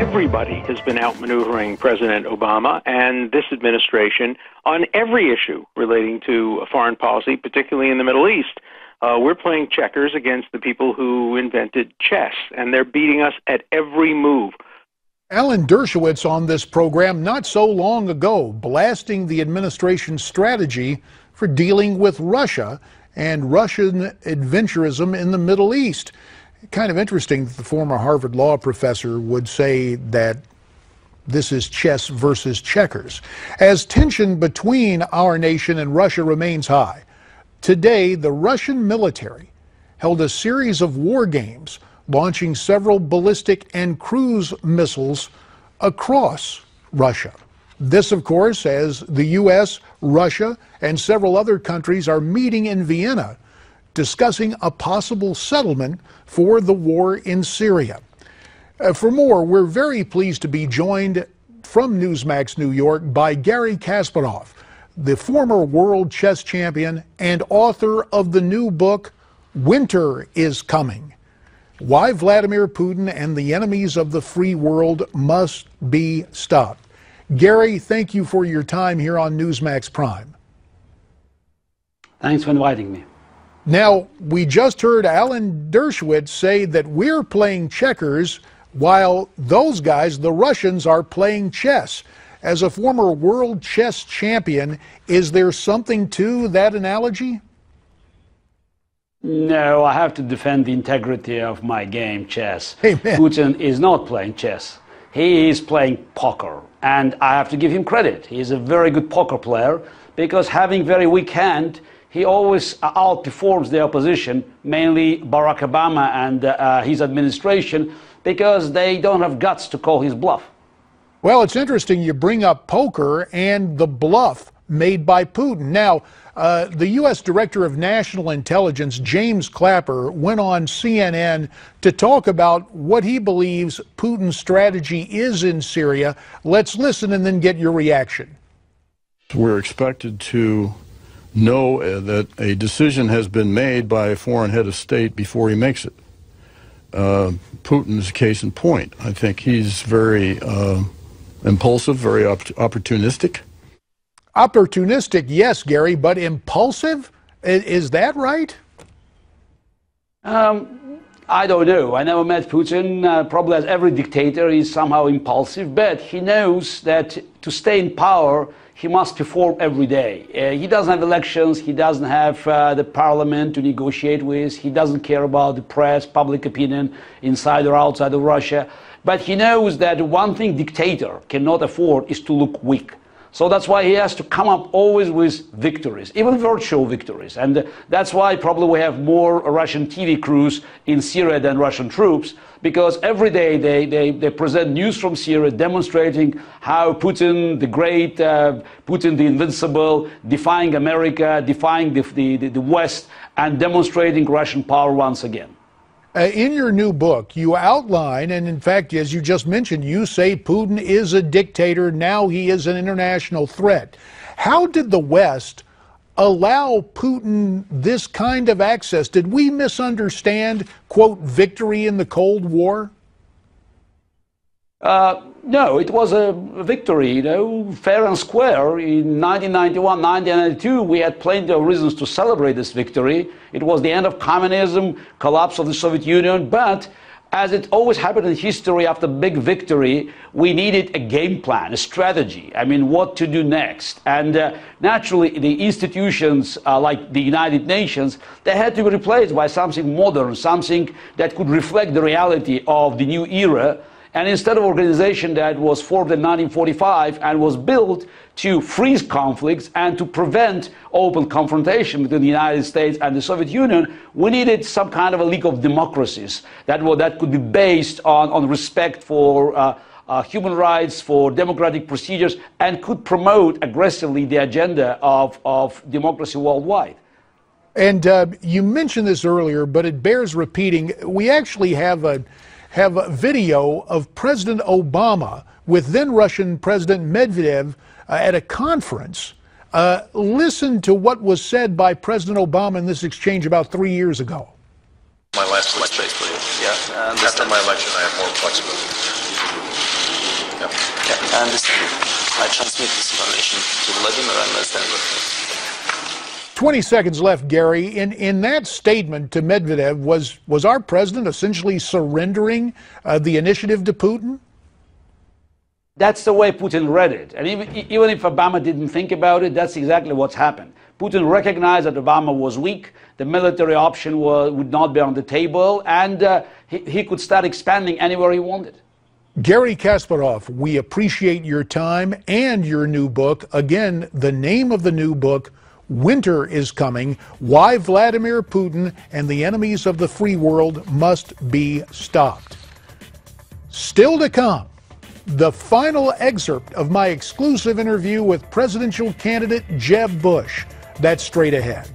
Everybody has been outmaneuvering President Obama and this administration on every issue relating to foreign policy, particularly in the Middle East. We're playing checkers against the people who invented chess, and they're beating us at every move. Alan Dershowitz on this program not so long ago, blasting the administration's strategy for dealing with Russia and Russian adventurism in the Middle East. Kind of interesting that the former Harvard law professor would say that this is chess versus checkers. As tension between our nation and Russia remains high, today the Russian military held a series of war games, launching several ballistic and cruise missiles across Russia. This, of course, as the U.S., Russia, and several other countries are meeting in Vienna, discussing a possible settlement for the war in Syria. For more, we're very pleased to be joined from Newsmax New York by Garry Kasparaov, the former world chess champion and author of the new book, Winter is Coming: Why Vladimir Putin and the Enemies of the Free World Must Be Stopped. Garry, thank you for your time here on Newsmax Prime. Thanks for inviting me. Now, we just heard Alan Dershowitz say that we're playing checkers while those guys, the Russians, are playing chess. As a former world chess champion, is there something to that analogy? No, I have to defend the integrity of my game, chess. Amen. Putin is not playing chess. He is playing poker, and I have to give him credit. He is a very good poker player because having very weak hand, he always outperforms the opposition, mainly Barack Obama and his administration, because they don't have guts to call his bluff. Well, it's interesting you bring up poker and the bluff made by Putin. Now, the U.S. Director of National Intelligence, James Clapper, went on CNN to talk about what he believes Putin's strategy is in Syria. Let's listen and then get your reaction. We're expected to know that a decision has been made by a foreign head of state before he makes it. Putin's case in point. I think he's very impulsive, very opportunistic. Opportunistic, yes, Garry, but impulsive? Is that right? I don't know. I never met Putin. Probably as every dictator, he's somehow impulsive, but he knows that to stay in power, he must perform every day. He doesn't have elections, he doesn't have the parliament to negotiate with, he doesn't care about the press, public opinion, inside or outside of Russia. But he knows that one thing dictator cannot afford is to look weak. So that's why he has to come up always with victories, even virtual victories. And that's why probably we have more Russian TV crews in Syria than Russian troops, because every day they present news from Syria demonstrating how Putin the Great, Putin the Invincible, defying America, defying the West, and demonstrating Russian power once again. In your new book, you outline, and in fact, as you just mentioned, you say Putin is a dictator. Now he is an international threat. How did the West allow Putin this kind of access? Did we misunderstand, quote, victory in the Cold War? No, it was a victory, fair and square. In 1991, 1992, we had plenty of reasons to celebrate this victory. It was the end of communism, collapse of the Soviet Union, but as it always happened in history, after big victory, we needed a game plan, a strategy. I mean, what to do next. And naturally, the institutions like the United Nations, they had to be replaced by something modern, something that could reflect the reality of the new era. And instead of an organization that was formed in 1945 and was built to freeze conflicts and to prevent open confrontation between the United States and the Soviet Union, we needed some kind of a league of democracies that could be based on respect for human rights, for democratic procedures, and could promote aggressively the agenda of democracy worldwide. And you mentioned this earlier, but it bears repeating. We actually have a video of President Obama with then Russian President Medvedev at a conference. Listen to what was said by President Obama in this exchange about 3 years ago. My last election, basically. Yeah. And after my election, I have more flexibility. Yeah, I understand. I transmit this information to Vladimir and understand. 20 seconds left, Gary. In that statement to Medvedev, was our president essentially surrendering the initiative to Putin? That's the way Putin read it. And even if Obama didn't think about it, that's exactly what's happened. Putin recognized that Obama was weak, the military option would not be on the table, and he could start expanding anywhere he wanted. Garry Kasparaov, we appreciate your time and your new book. Again, the name of the new book, Winter is Coming, Why Vladimir Putin and the Enemies of the Free World Must Be Stopped. Still to come, the final excerpt of my exclusive interview with presidential candidate Jeb Bush. That's straight ahead.